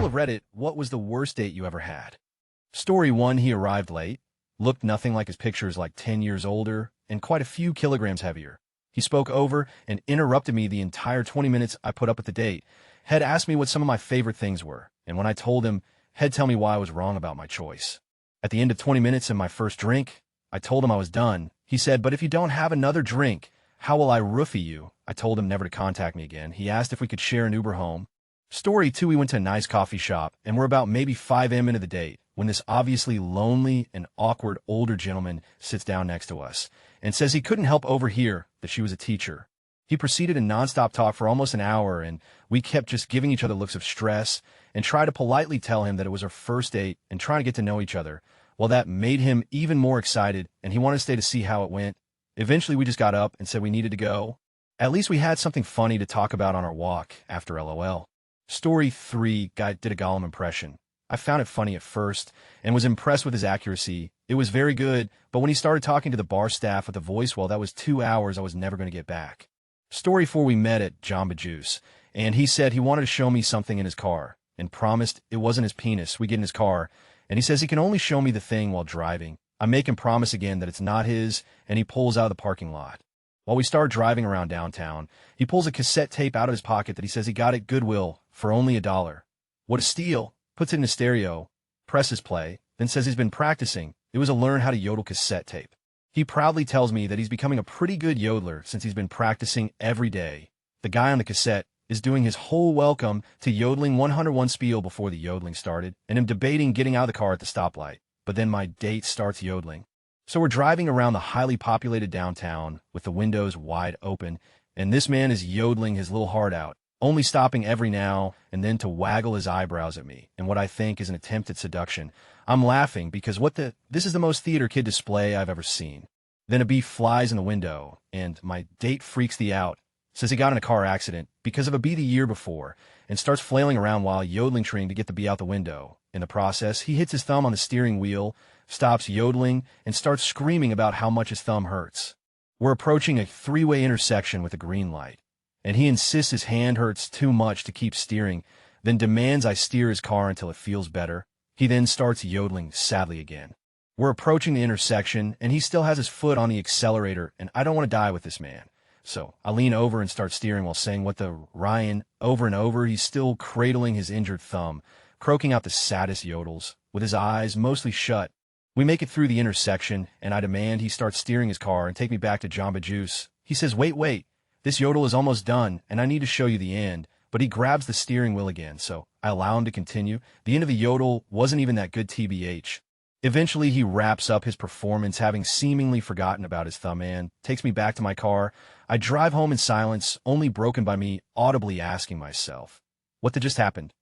Title of Reddit, what was the worst date you ever had? Story 1, he arrived late, looked nothing like his pictures, like 10 years older, and quite a few kilograms heavier. He spoke over and interrupted me the entire 20 minutes I put up at the date. Head asked me what some of my favorite things were, and when I told him, Head tell me why I was wrong about my choice. At the end of 20 minutes and my first drink, I told him I was done. He said, but if you don't have another drink, how will I roofie you? I told him never to contact me again. He asked if we could share an Uber home. Story 2, we went to a nice coffee shop, and we're about maybe 5 a.m. into the date when this obviously lonely and awkward older gentleman sits down next to us and says he couldn't help overhear that she was a teacher. He proceeded in nonstop talk for almost an hour, and we kept just giving each other looks of stress and tried to politely tell him that it was our first date and trying to get to know each other. Well, that made him even more excited, and he wanted to stay to see how it went. Eventually, we just got up and said we needed to go. At least we had something funny to talk about on our walk after LOL. Story 3, guy did a Gollum impression. I found it funny at first and was impressed with his accuracy. It was very good, but when he started talking to the bar staff with the voice, well, that was 2 hours I was never going to get back. Story 4, we met at Jamba Juice, and he said he wanted to show me something in his car and promised it wasn't his penis. We get in his car, and he says he can only show me the thing while driving. I make him promise again that it's not his, and he pulls out of the parking lot. While we start driving around downtown, he pulls a cassette tape out of his pocket that he says he got at Goodwill for only $1. What a steal! Puts it in his stereo, presses play, then says he's been practicing. It was a learn how to yodel cassette tape. He proudly tells me that he's becoming a pretty good yodeler since he's been practicing every day. The guy on the cassette is doing his whole welcome to yodeling 101 spiel before the yodeling started, and I'm debating getting out of the car at the stoplight. But then my date starts yodeling. So we're driving around the highly populated downtown with the windows wide open, and this man is yodeling his little heart out, only stopping every now and then to waggle his eyebrows at me in what I think is an attempt at seduction. I'm laughing because this is the most theater kid display I've ever seen. Then a bee flies in the window, and my date freaks the out, says he got in a car accident because of a bee the year before, and starts flailing around while yodeling trying to get the bee out the window. In the process, he hits his thumb on the steering wheel, stops yodeling, and starts screaming about how much his thumb hurts. We're approaching a three-way intersection with a green light, and he insists his hand hurts too much to keep steering, then demands I steer his car until it feels better. He then starts yodeling sadly again. We're approaching the intersection, and he still has his foot on the accelerator, and I don't want to die with this man. So I lean over and start steering while saying what the Ryan over and over. He's still cradling his injured thumb, croaking out the saddest yodels, with his eyes mostly shut. We make it through the intersection, and I demand he starts steering his car and take me back to Jamba Juice. He says, wait, this yodel is almost done, and I need to show you the end. But he grabs the steering wheel again, so I allow him to continue. The end of the yodel wasn't even that good TBH. Eventually, he wraps up his performance, having seemingly forgotten about his thumb, and takes me back to my car. I drive home in silence, only broken by me audibly asking myself, what just happened?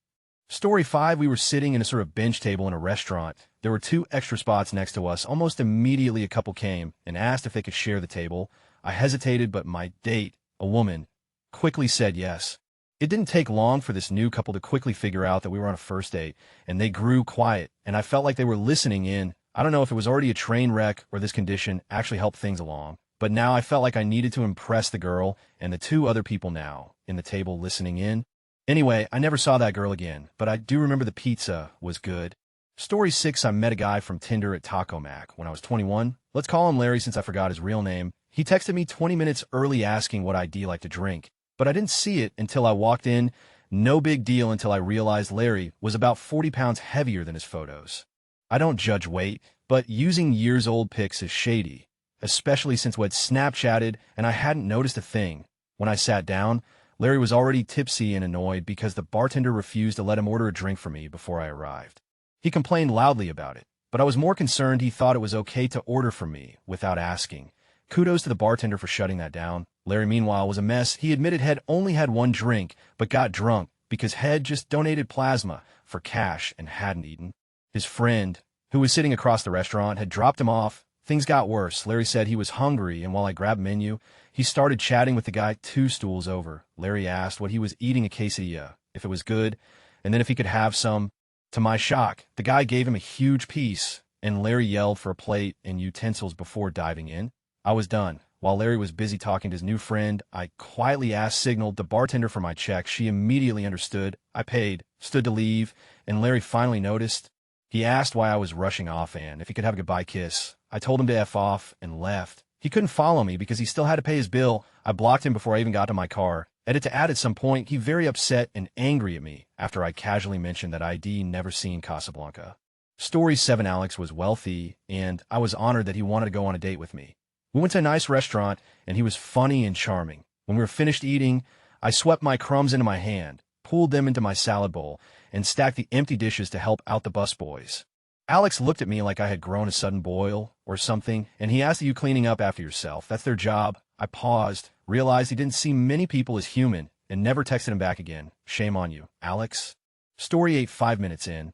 Story 5, we were sitting in a sort of bench table in a restaurant. There were 2 extra spots next to us. Almost immediately, a couple came and asked if they could share the table. I hesitated, but my date, a woman, quickly said yes. It didn't take long for this new couple to quickly figure out that we were on a first date, and they grew quiet, and I felt like they were listening in. I don't know if it was already a train wreck or this condition actually helped things along, but now I felt like I needed to impress the girl and the 2 other people now in the table listening in. Anyway, I never saw that girl again, but I do remember the pizza was good. Story 6, I met a guy from Tinder at Taco Mac when I was 21. Let's call him Larry since I forgot his real name. He texted me 20 minutes early asking what I'd like to drink, but I didn't see it until I walked in. No big deal until I realized Larry was about 40 pounds heavier than his photos. I don't judge weight, but using years-old pics is shady, especially since we'd Snapchatted and I hadn't noticed a thing. When I sat down, Larry was already tipsy and annoyed because the bartender refused to let him order a drink for me before I arrived. He complained loudly about it, but I was more concerned he thought it was okay to order for me without asking. Kudos to the bartender for shutting that down. Larry, meanwhile, was a mess. He admitted Head only had 1 drink, but got drunk because Head just donated plasma for cash and hadn't eaten. His friend, who was sitting across the restaurant, had dropped him off. Things got worse. Larry said he was hungry, and while I grabbed menu, he started chatting with the guy 2 stools over. Larry asked what he was eating a quesadilla, if it was good, and then if he could have some. To my shock, the guy gave him a huge piece, and Larry yelled for a plate and utensils before diving in. I was done. While Larry was busy talking to his new friend, I quietly signaled the bartender for my check. She immediately understood. I paid, stood to leave, and Larry finally noticed. He asked why I was rushing off and if he could have a goodbye kiss. I told him to F off and left. He couldn't follow me because he still had to pay his bill. I blocked him before I even got to my car. To add at some point, he very upset and angry at me after I casually mentioned that I'd never seen Casablanca. Story 7. Alex was wealthy, and I was honored that he wanted to go on a date with me. We went to a nice restaurant, and he was funny and charming. When we were finished eating, I swept my crumbs into my hand, pulled them into my salad bowl, and stacked the empty dishes to help out the busboys. Alex looked at me like I had grown a sudden boil or something, and he asked, "Are you cleaning up after yourself? That's their job." I paused, realized he didn't see many people as human, and never texted him back again. Shame on you, Alex. Story 8. 5 minutes in.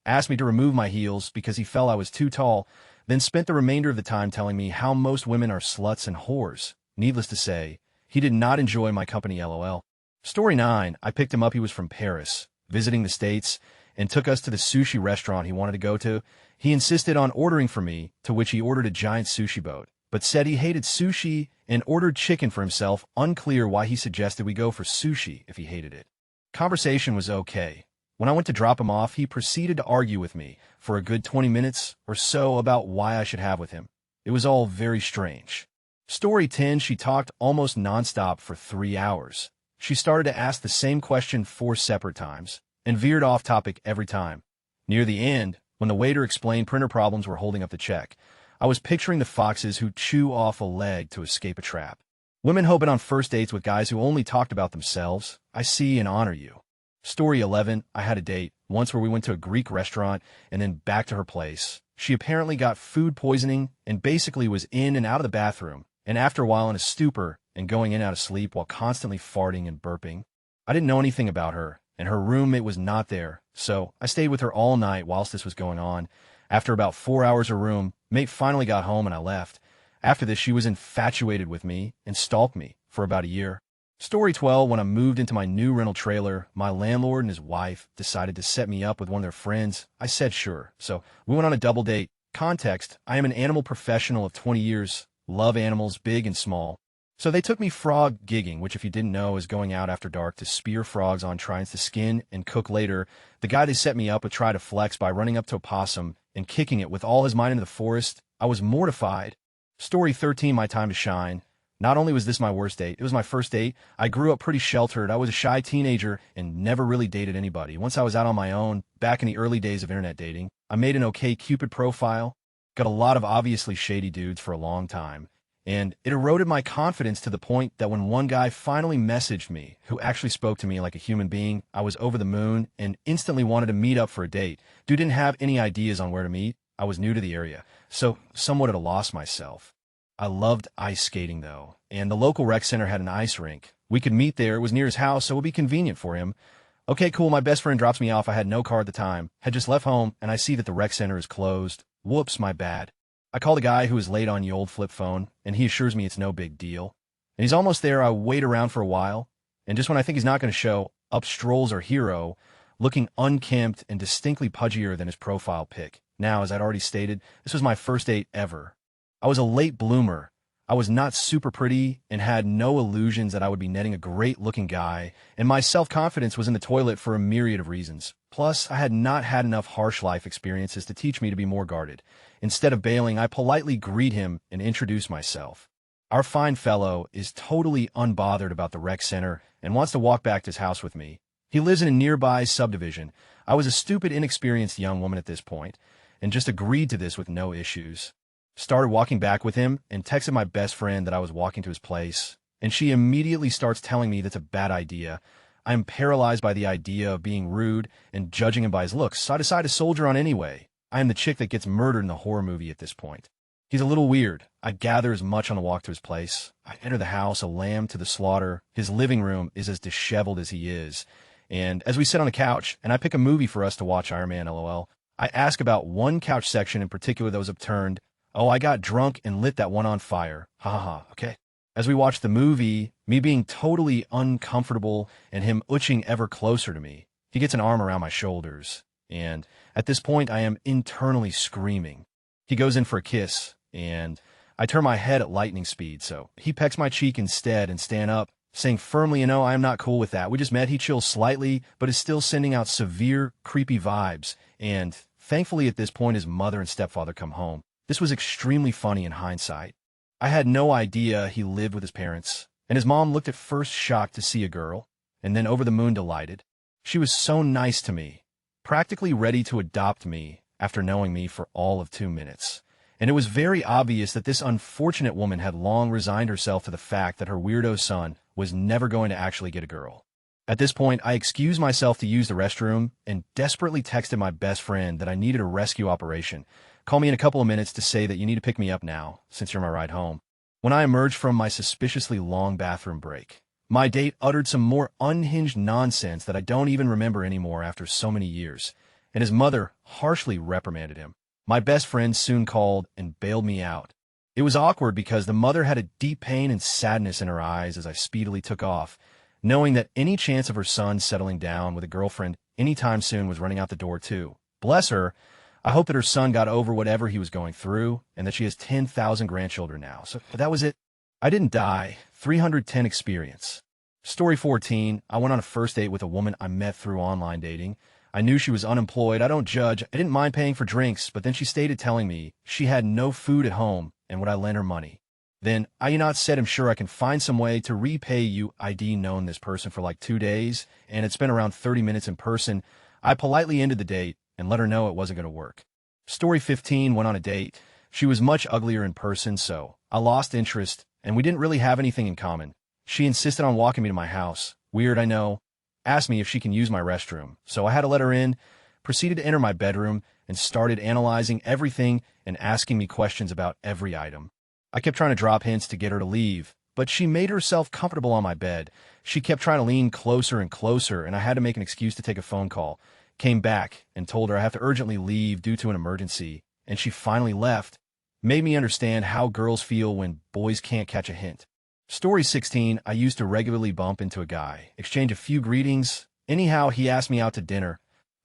Asked me to remove my heels because he felt I was too tall, then spent the remainder of the time telling me how most women are sluts and whores. Needless to say, he did not enjoy my company, LOL. Story 9. I picked him up. He was from Paris, visiting the States, and took us to the sushi restaurant he wanted to go to. He insisted on ordering for me, to which he ordered a giant sushi boat, but said he hated sushi and ordered chicken for himself. Unclear why he suggested we go for sushi if he hated it. Conversation was okay. When I went to drop him off, he proceeded to argue with me for a good 20 minutes or so about why I should have with him. It was all very strange. Story 10. She talked almost nonstop for 3 hours. She started to ask the same question 4 separate times and veered off topic every time. Near the end, when the waiter explained printer problems were holding up the check, I was picturing the foxes who chew off a leg to escape a trap. Women hoping on first dates with guys who only talked about themselves. I see and honor you. Story 11. I had a date once where we went to a Greek restaurant and then back to her place. She apparently got food poisoning and basically was in and out of the bathroom, and after a while in a stupor and going in and out of sleep while constantly farting and burping. I didn't know anything about her, and her roommate was not there, so I stayed with her all night whilst this was going on. After about 4 hours her roommate finally got home and I left. After this, she was infatuated with me and stalked me for about a year. Story 12. When I moved into my new rental trailer, my landlord and his wife decided to set me up with one of their friends. I said sure, so we went on a double date. Context: I am an animal professional of 20 years, love animals big and small. So they took me frog gigging, which if you didn't know is going out after dark to spear frogs on tries to skin and cook later. The guy they set me up would try to flex by running up to a possum and kicking it with all his might into the forest. I was mortified. Story 13. My time to shine. Not only was this my worst date, it was my first date. I grew up pretty sheltered. I was a shy teenager and never really dated anybody. Once I was out on my own, back in the early days of internet dating, I made an okay Cupid profile, got a lot of obviously shady dudes for a long time, and it eroded my confidence to the point that when one guy finally messaged me, who actually spoke to me like a human being, I was over the moon and instantly wanted to meet up for a date. Dude didn't have any ideas on where to meet. I was new to the area, so somewhat at a loss myself. I loved ice skating, though, and the local rec center had an ice rink. We could meet there. It was near his house, so it would be convenient for him. Okay, cool. My best friend drops me off. I had no car at the time, had just left home, and I see that the rec center is closed. Whoops, my bad. I call the guy who is late on the old flip phone, and he assures me it's no big deal. And he's almost there. I wait around for a while, and just when I think he's not going to show, up strolls our hero, looking unkempt and distinctly pudgier than his profile pic. Now, as I'd already stated, this was my first date ever. I was a late bloomer. I was not super pretty and had no illusions that I would be netting a great-looking guy, and my self-confidence was in the toilet for a myriad of reasons. Plus, I had not had enough harsh life experiences to teach me to be more guarded. Instead of bailing, I politely greet him and introduce myself. Our fine fellow is totally unbothered about the rec center and wants to walk back to his house with me. He lives in a nearby subdivision. I was a stupid, inexperienced young woman at this point, and just agreed to this with no issues. Started walking back with him and texted my best friend that I was walking to his place, and she immediately starts telling me that's a bad idea. I am paralyzed by the idea of being rude and judging him by his looks, so I decide to soldier on anyway. I am the chick that gets murdered in the horror movie at this point. He's a little weird. I gather as much on the walk to his place. I enter the house, a lamb to the slaughter. His living room is as disheveled as he is. And as we sit on the couch, and I pick a movie for us to watch, Iron Man, LOL, I ask about one couch section in particular that was upturned. Oh, I got drunk and lit that one on fire. Ha ha ha, okay. As we watch the movie, me being totally uncomfortable and him utching ever closer to me, he gets an arm around my shoulders. And at this point, I am internally screaming. He goes in for a kiss, and I turn my head at lightning speed, so he pecks my cheek instead and stand up, saying firmly, I am not cool with that. We just met. He chills slightly, but is still sending out severe, creepy vibes. And thankfully at this point his mother and stepfather come home. This was extremely funny in hindsight. I had no idea he lived with his parents, and his mom looked at first shocked to see a girl, and then over the moon delighted. She was so nice to me, practically ready to adopt me after knowing me for all of 2 minutes. And it was very obvious that this unfortunate woman had long resigned herself to the fact that her weirdo son was never going to actually get a girl. At this point, I excused myself to use the restroom and desperately texted my best friend that I needed a rescue operation. Call me in a couple of minutes to say that you need to pick me up now, since you're my ride home. When I emerged from my suspiciously long bathroom break, my date uttered some more unhinged nonsense that I don't even remember anymore after so many years, and his mother harshly reprimanded him. My best friend soon called and bailed me out. It was awkward because the mother had a deep pain and sadness in her eyes as I speedily took off, knowing that any chance of her son settling down with a girlfriend anytime soon was running out the door too. Bless her, I hope that her son got over whatever he was going through and that she has 10,000 grandchildren now. So that was it. I didn't die. 310 experience. Story 14, I went on a first date with a woman I met through online dating. I knew she was unemployed. I don't judge. I didn't mind paying for drinks, but then she stated telling me she had no food at home and would I lend her money. Then I said, I'm sure I can find some way to repay you. I'd known this person for like 2 days and had spent around 30 minutes in person. I politely ended the date and let her know it wasn't going to work. Story 15, went on a date. She was much uglier in person, so I lost interest and we didn't really have anything in common. She insisted on walking me to my house. Weird, I know. Asked me if she can use my restroom, so I had to let her in, proceeded to enter my bedroom, and started analyzing everything and asking me questions about every item. I kept trying to drop hints to get her to leave, but she made herself comfortable on my bed. She kept trying to lean closer and closer, and I had to make an excuse to take a phone call. Came back and told her I have to urgently leave due to an emergency, and she finally left. Made me understand how girls feel when boys can't catch a hint. Story 16, I used to regularly bump into a guy, exchange a few greetings. Anyhow, he asked me out to dinner.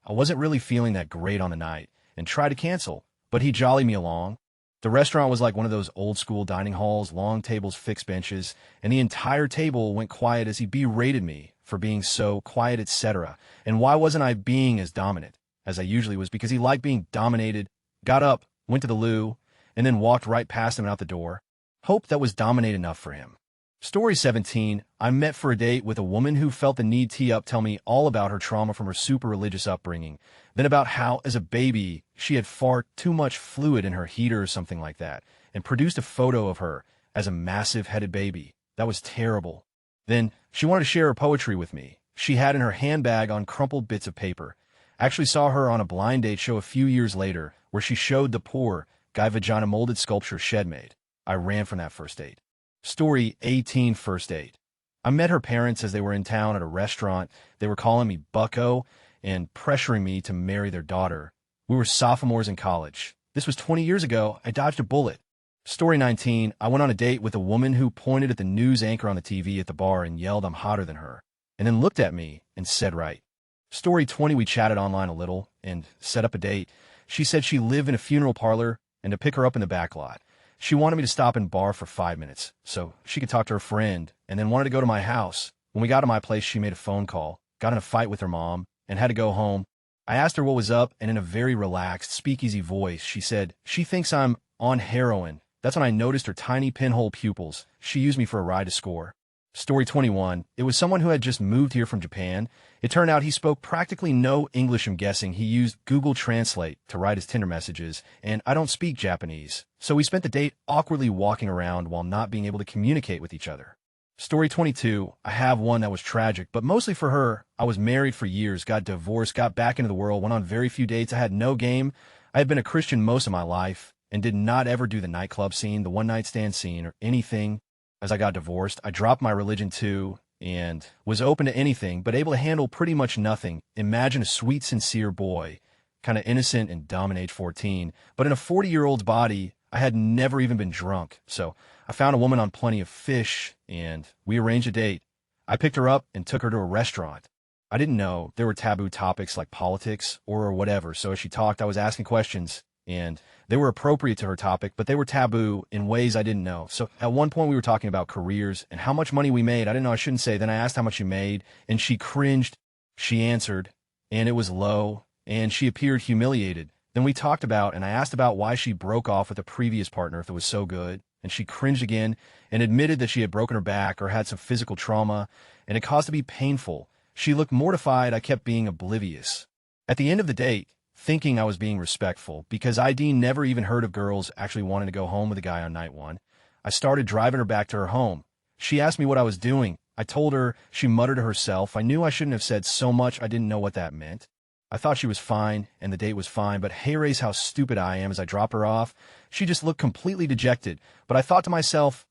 I wasn't really feeling that great on the night and tried to cancel, but he jollied me along. The restaurant was like one of those old-school dining halls, long tables, fixed benches, and the entire table went quiet as he berated me for being so quiet, etc. And why wasn't I being as dominant as I usually was? Because he liked being dominated, got up, went to the loo, and then walked right past him and out the door. Hope that was dominate enough for him. Story 17, I met for a date with a woman who felt the need to tell me all about her trauma from her super religious upbringing, then about how, as a baby, she had far too much fluid in her heater or something like that, and produced a photo of her as a massive-headed baby. That was terrible. Then she wanted to share her poetry with me. She had in her handbag on crumpled bits of paper. I actually saw her on a blind date show a few years later where she showed the poor guy vagina molded sculpture shed made. I ran from that first date. Story 18, first date. I met her parents as they were in town at a restaurant. They were calling me bucko and pressuring me to marry their daughter. We were sophomores in college. This was 20 years ago. I dodged a bullet. Story 19, I went on a date with a woman who pointed at the news anchor on the TV at the bar and yelled I'm hotter than her, and then looked at me and said right. Story 20, we chatted online a little and set up a date. She said she lived in a funeral parlor and to pick her up in the back lot. She wanted me to stop in bar for 5 minutes so she could talk to her friend and then wanted to go to my house. When we got to my place, she made a phone call, got in a fight with her mom, and had to go home. I asked her what was up, and in a very relaxed, speakeasy voice, she said she thinks I'm on heroin. That's when I noticed her tiny pinhole pupils. She used me for a ride to score. Story 21, it was someone who had just moved here from Japan. It turned out he spoke practically no English. I'm guessing he used Google Translate to write his Tinder messages, and I don't speak Japanese. So we spent the date awkwardly walking around while not being able to communicate with each other. Story 22, I have one that was tragic, but mostly for her. I was married for years, got divorced, got back into the world, went on very few dates. I had no game. I had been a Christian most of my life and did not ever do the nightclub scene, the one-night stand scene, or anything. As I got divorced, I dropped my religion too and was open to anything, but able to handle pretty much nothing. Imagine a sweet, sincere boy, kind of innocent and dumb at age 14, but in a 40-year-old's body. I had never even been drunk, so I found a woman on Plenty of Fish, and we arranged a date. I picked her up and took her to a restaurant. I didn't know there were taboo topics like politics or whatever, so as she talked, I was asking questions. and they were appropriate to her topic, but they were taboo in ways I didn't know. So at one point we were talking about careers and how much money we made. I didn't know, I shouldn't say. Then I asked how much you made, and she cringed. She answered, and it was low, and she appeared humiliated. Then we talked about, and I asked about why she broke off with a previous partner if it was so good, and she cringed again and admitted that she had broken her back or had some physical trauma, and it caused to be painful. She looked mortified. I kept being oblivious. At the end of the date, thinking I was being respectful, because ID never even heard of girls actually wanting to go home with a guy on night one, I started driving her back to her home. She asked me what I was doing. I told her. She muttered to herself. I knew I shouldn't have said so much. I didn't know what that meant. I thought she was fine, and the date was fine, but hey raise how stupid I am as I drop her off. She just looked completely dejected, but I thought to myself,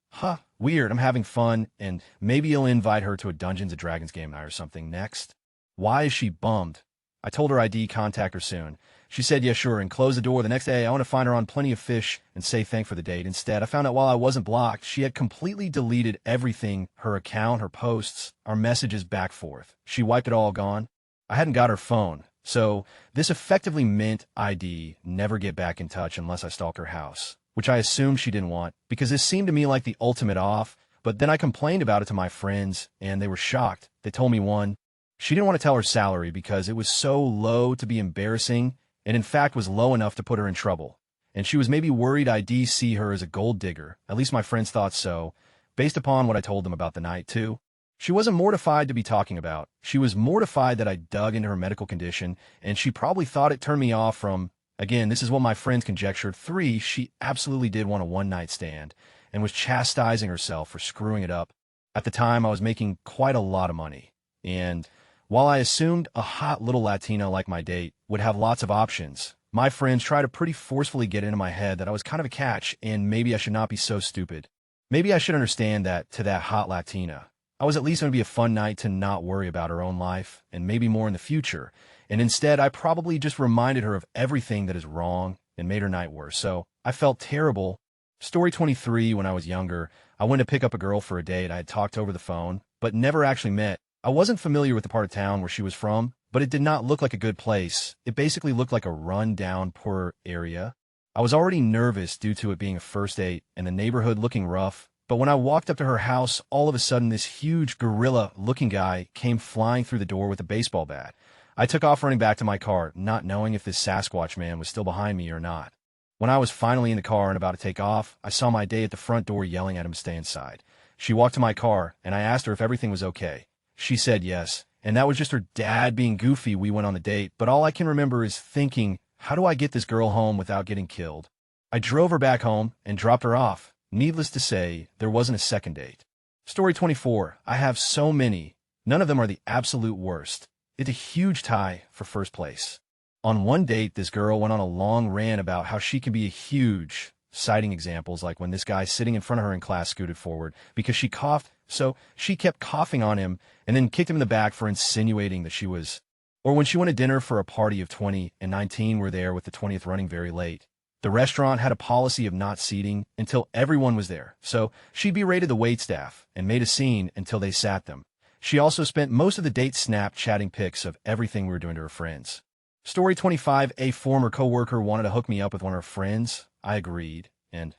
weird, I'm having fun, and maybe you'll invite her to a Dungeons & Dragons game night or something next. Why is she bummed? I told her I'd contact her soon. She said, yeah, sure, and closed the door. The next day, I want to find her on Plenty of Fish and say thanks for the date. Instead, I found out while I wasn't blocked, she had completely deleted everything, her account, her posts, our messages back forth. She wiped it all gone. I hadn't got her phone, so this effectively meant ID never get back in touch unless I stalk her house, which I assumed she didn't want, because this seemed to me like the ultimate off. But then I complained about it to my friends, and they were shocked. They told me, one, she didn't want to tell her salary because it was so low to be embarrassing, and in fact was low enough to put her in trouble. And she was maybe worried I'd see her as a gold digger. At least my friends thought so, based upon what I told them about the night, too. She wasn't mortified to be talking about. She was mortified that I dug into her medical condition, and she probably thought it turned me off from, again, this is what my friends conjectured. 3, she absolutely did want a one-night stand and was chastising herself for screwing it up. At the time, I was making quite a lot of money, and while I assumed a hot little Latina like my date would have lots of options, my friends tried to pretty forcefully get into my head that I was kind of a catch and maybe I should not be so stupid. Maybe I should understand that to that hot Latina, I was at least going to be a fun night to not worry about her own life and maybe more in the future. And instead, I probably just reminded her of everything that is wrong and made her night worse. So I felt terrible. Story 23, when I was younger, I went to pick up a girl for a date. I had talked over the phone, but never actually met. I wasn't familiar with the part of town where she was from, but it did not look like a good place. It basically looked like a run-down, poor area. I was already nervous due to it being a first date and the neighborhood looking rough. But when I walked up to her house, all of a sudden this huge gorilla-looking guy came flying through the door with a baseball bat. I took off running back to my car, not knowing if this Sasquatch man was still behind me or not. When I was finally in the car and about to take off, I saw my date at the front door yelling at him to stay inside. She walked to my car, and I asked her if everything was okay. She said yes, and that was just her dad being goofy. We went on the date, but all I can remember is thinking, how do I get this girl home without getting killed? I drove her back home and dropped her off. Needless to say, there wasn't a second date. Story 24. I have so many. None of them are the absolute worst. It's a huge tie for first place. On one date, this girl went on a long rant about how she can be a huge, citing examples like when this guy sitting in front of her in class scooted forward because she coughed, so she kept coughing on him and then kicked him in the back for insinuating that she was. Or when she went to dinner for a party of 20 and 19 were there with the 20th running very late. The restaurant had a policy of not seating until everyone was there, so she berated the waitstaff and made a scene until they sat them. She also spent most of the date Snapchatting pics of everything we were doing to her friends. Story 25, a former coworker wanted to hook me up with one of her friends. I agreed, and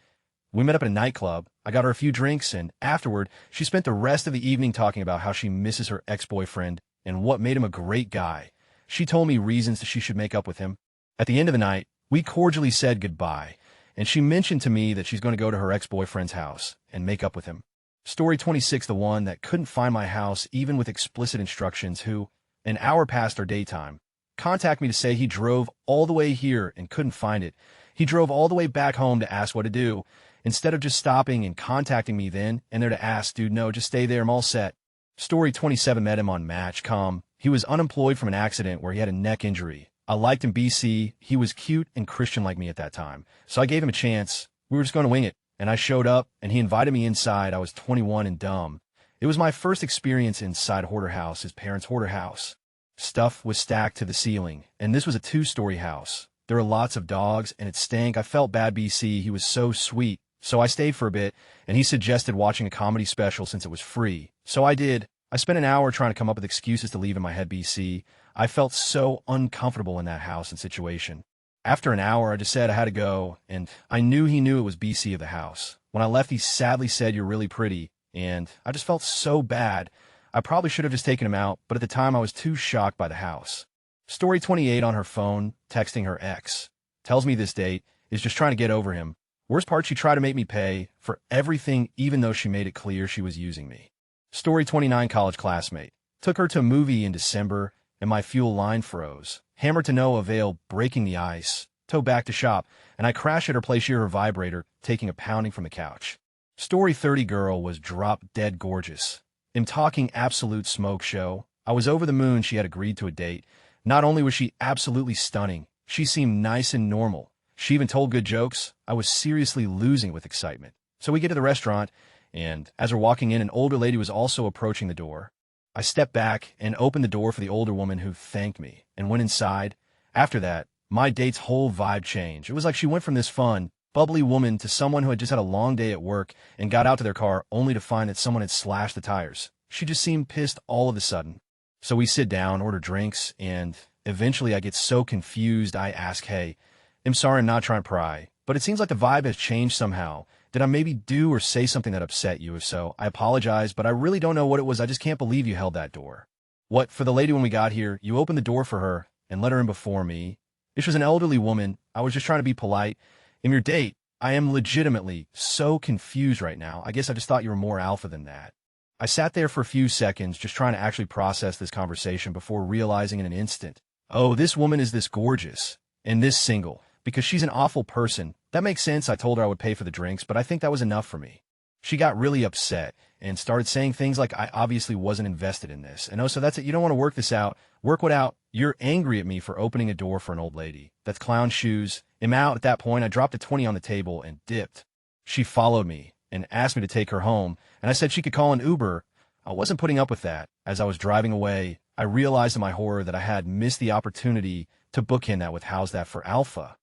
we met up at a nightclub. I got her a few drinks, and afterward, she spent the rest of the evening talking about how she misses her ex-boyfriend and what made him a great guy. She told me reasons that she should make up with him. At the end of the night, we cordially said goodbye, and she mentioned to me that she's going to go to her ex-boyfriend's house and make up with him. Story 26, the one that couldn't find my house even with explicit instructions, who, an hour past our daytime, contacted me to say he drove all the way here and couldn't find it. He drove all the way back home to ask what to do, instead of just stopping and contacting me then and there to ask, dude, no, just stay there, I'm all set. Story 27, met him on Match.com. He was unemployed from an accident where he had a neck injury. I liked him BC. He was cute and Christian like me at that time. So I gave him a chance. We were just going to wing it. And I showed up, and he invited me inside. I was 21 and dumb. It was my first experience inside Hoarder House, his parents' hoarder house. Stuff was stacked to the ceiling, and this was a 2-story house. There were lots of dogs, and it stank. I felt bad BC. He was so sweet. So I stayed for a bit, and he suggested watching a comedy special since it was free. So I did. I spent an hour trying to come up with excuses to leave in my head BC. I felt so uncomfortable in that house and situation. After an hour, I just said I had to go, and I knew he knew it was BC of the house. When I left, he sadly said, "You're really pretty," and I just felt so bad. I probably should have just taken him out, but at the time I was too shocked by the house. Story 28 on her phone, texting her ex. Tells me this date is just trying to get over him. Worst part, she tried to make me pay for everything even though she made it clear she was using me. Story 29 college classmate. Took her to a movie in December, and my fuel line froze. Hammer to no avail, breaking the ice. Tow back to shop, and I crash at her place near her vibrator, taking a pounding from the couch. Story 30 girl was drop dead gorgeous. Am talking absolute smoke show. I was over the moon she had agreed to a date. Not only was she absolutely stunning, she seemed nice and normal. She even told good jokes. I was seriously losing with excitement. So we get to the restaurant, and as we're walking in, an older lady was also approaching the door. I stepped back and opened the door for the older woman, who thanked me and went inside. After that, my date's whole vibe changed. It was like she went from this fun, bubbly woman to someone who had just had a long day at work and got out to their car only to find that someone had slashed the tires. She just seemed pissed all of a sudden. So we sit down, order drinks, and eventually I get so confused I ask, "Hey, I'm sorry, I'm not trying to pry, but it seems like the vibe has changed somehow. Did I maybe do or say something that upset you? If so, I apologize, but I really don't know what it was. I just can't believe you held that door." What, for the lady when we got here, you opened the door for her and let her in before me. This was an elderly woman. I was just trying to be polite. In your date, I am legitimately so confused right now. I guess I just thought you were more alpha than that. I sat there for a few seconds just trying to actually process this conversation before realizing in an instant, oh, this woman is this gorgeous and this single because she's an awful person. That makes sense. I told her I would pay for the drinks, but I think that was enough for me. She got really upset and started saying things like I obviously wasn't invested in this. And oh, so that's it. You don't want to work this out. Work what out. You're angry at me for opening a door for an old lady. That's clown shoes. I'm out. At that point, I dropped a 20 on the table and dipped. She followed me and asked me to take her home, and I said she could call an Uber. I wasn't putting up with that. As I was driving away, I realized in my horror that I had missed the opportunity to bookend that with "How's that for Alpha?"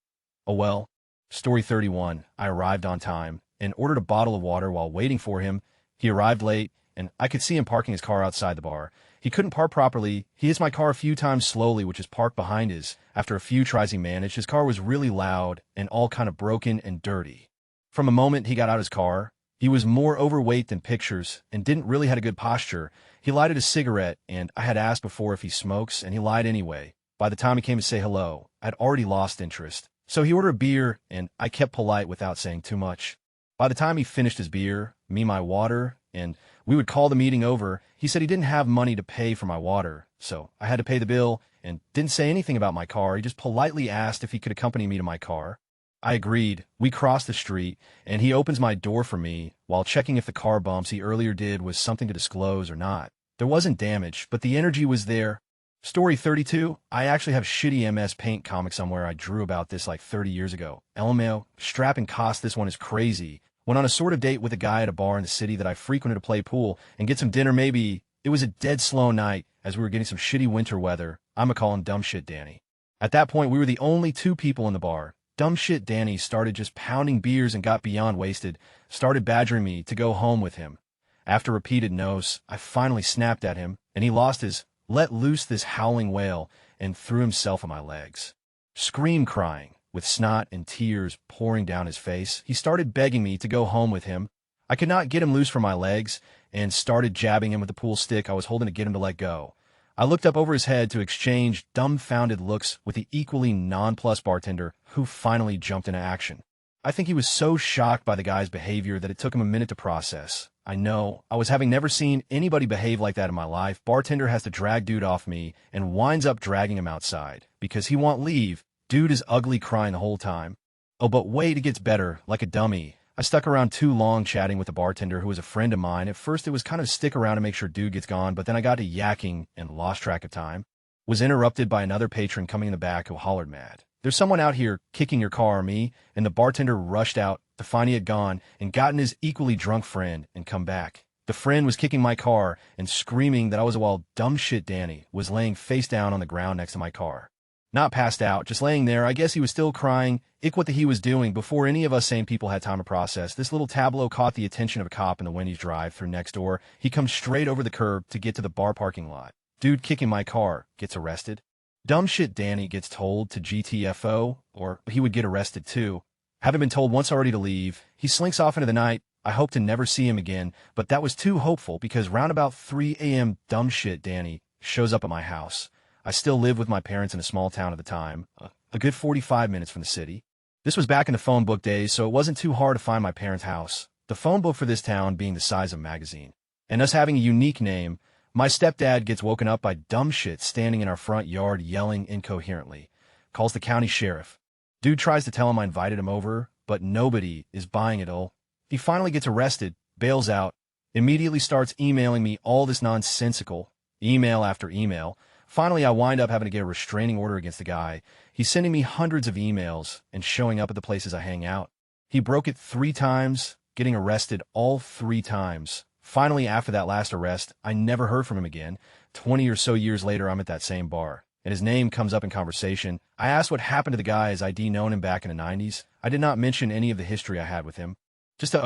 Oh well. Story 31. I arrived on time and ordered a bottle of water while waiting for him. He arrived late, and I could see him parking his car outside the bar. He couldn't park properly. He hits my car a few times slowly, which is parked behind his. After a few tries he managed, his car was really loud and all kind of broken and dirty. From the moment he got out of his car, he was more overweight than pictures and didn't really have a good posture. He lighted a cigarette, and I had asked before if he smokes, and he lied anyway. By the time he came to say hello, I'd already lost interest. So he ordered a beer, and I kept polite without saying too much. By the time he finished his beer, me my water, and we would call the meeting over, he said he didn't have money to pay for my water, so I had to pay the bill and didn't say anything about my car. He just politely asked if he could accompany me to my car. I agreed. We crossed the street, and he opens my door for me while checking if the car bumps he earlier did was something to disclose or not. There wasn't damage, but the energy was there. Story 32. I actually have shitty MS Paint comic somewhere I drew about this like 30 years ago. LMAO, strap and cost, this one is crazy. Went on a sort of date with a guy at a bar in the city that I frequented to play pool and get some dinner maybe. It was a dead slow night as we were getting some shitty winter weather. I'ma call him Dumb Shit Danny. At that point, we were the only two people in the bar. Dumb Shit Danny started just pounding beers and got beyond wasted, started badgering me to go home with him. After repeated no's, I finally snapped at him, and he lost his let loose this howling wail and threw himself on my legs. Scream crying, with snot and tears pouring down his face, he started begging me to go home with him. I could not get him loose from my legs and started jabbing him with the pool stick I was holding to get him to let go. I looked up over his head to exchange dumbfounded looks with the equally nonplussed bartender, who finally jumped into action. I think he was so shocked by the guy's behavior that it took him a minute to process. I know, I was having never seen anybody behave like that in my life. Bartender has to drag dude off me and winds up dragging him outside because he won't leave. Dude is ugly crying the whole time. Oh, but wait, it gets better, like a dummy. I stuck around too long chatting with the bartender who was a friend of mine. At first it was kind of stick around to make sure dude gets gone, but then I got to yakking and lost track of time. Was interrupted by another patron coming in the back who hollered mad. "There's someone out here kicking your car, me," and the bartender rushed out to find he had gone and gotten his equally drunk friend and come back. The friend was kicking my car and screaming that I was while Dumb Shit Danny was laying face down on the ground next to my car. Not passed out, just laying there. I guess he was still crying. What he was doing before any of us sane people had time to process. This little tableau caught the attention of a cop in the Wendy's drive-thru next door. He comes straight over the curb to get to the bar parking lot. Dude kicking my car gets arrested. Dumb shit Danny gets told to GTFO, or he would get arrested too. Having been told once already to leave, he slinks off into the night. I hope to never see him again, but that was too hopeful because round about 3 a.m. dumb shit Danny shows up at my house. I still lived with my parents in a small town at the time, a good 45 minutes from the city. This was back in the phone book days, so it wasn't too hard to find my parents' house. The phone book for this town being the size of a magazine. And us having a unique name, my stepdad gets woken up by dumb shit standing in our front yard yelling incoherently. Calls the county sheriff. Dude tries to tell him I invited him over, but nobody is buying it all. He finally gets arrested, bails out, immediately starts emailing me all this nonsensical, email after email. Finally, I wind up having to get a restraining order against the guy. He's sending me hundreds of emails and showing up at the places I hang out. He broke it 3 times, getting arrested all 3 times. Finally, after that last arrest, I never heard from him again. 20 or so years later, I'm at that same bar, and his name comes up in conversation. I asked what happened to the guy as I'd known him back in the 90s. I did not mention any of the history I had with him. Just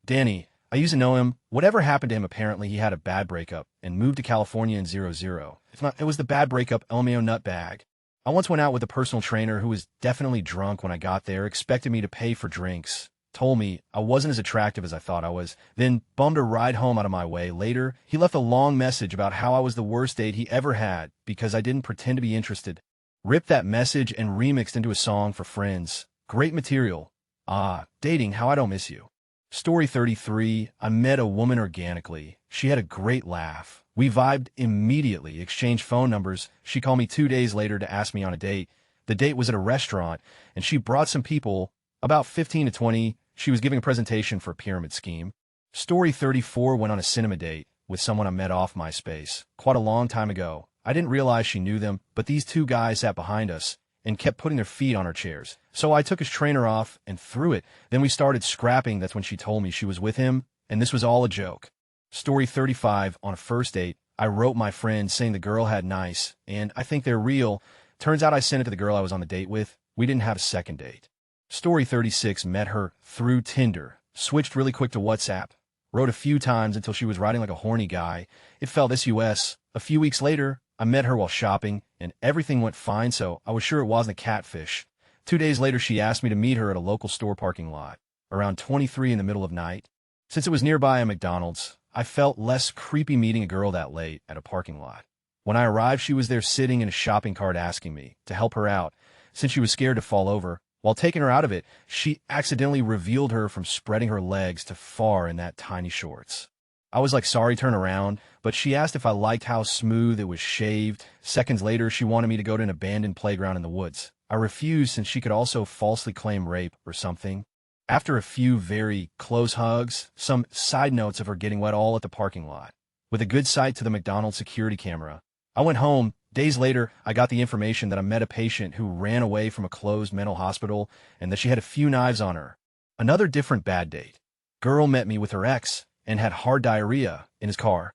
Danny, I used to know him. Whatever happened to him, apparently he had a bad breakup and moved to California in 00. If not, it was the bad breakup LMAO nutbag. I once went out with a personal trainer who was definitely drunk when I got there, expected me to pay for drinks. Told me I wasn't as attractive as I thought I was, then bummed a ride home out of my way. Later, he left a long message about how I was the worst date he ever had because I didn't pretend to be interested. Ripped that message and remixed into a song for friends. Great material. Dating, how I don't miss you. Story 33, I met a woman organically. She had a great laugh. We vibed immediately, exchanged phone numbers. She called me 2 days later to ask me on a date. The date was at a restaurant, and she brought some people, about 15 to 20. She was giving a presentation for a pyramid scheme. Story 34 went on a cinema date with someone I met off MySpace quite a long time ago. I didn't realize she knew them, but these 2 guys sat behind us and kept putting their feet on our chairs. So I took his trainer off and threw it. Then we started scrapping. That's when she told me she was with him, and this was all a joke. Story 35, on a first date, I wrote my friend saying the girl had nice, and I think they're real. Turns out I sent it to the girl I was on the date with. We didn't have a second date. Story 36, met her through Tinder. Switched really quick to WhatsApp. Wrote a few times until she was writing like a horny guy. It felt SUS. A few weeks later, I met her while shopping, and everything went fine, so I was sure it wasn't a catfish. 2 days later, she asked me to meet her at a local store parking lot, around 23 in the middle of night. Since it was nearby a McDonald's, I felt less creepy meeting a girl that late at a parking lot. When I arrived, she was there sitting in a shopping cart asking me to help her out, since she was scared to fall over. While taking her out of it, she accidentally revealed her from spreading her legs to far in that tiny shorts. I was like, sorry, turn around, but she asked if I liked how smooth it was shaved. Seconds later, she wanted me to go to an abandoned playground in the woods. I refused since she could also falsely claim rape or something. After a few very close hugs, some side notes of her getting wet all at the parking lot, with a good sight to the McDonald's security camera, I went home. Days later, I got the information that I met a patient who ran away from a closed mental hospital and that she had a few knives on her. Another different bad date. Girl met me with her ex and had hard diarrhea in his car.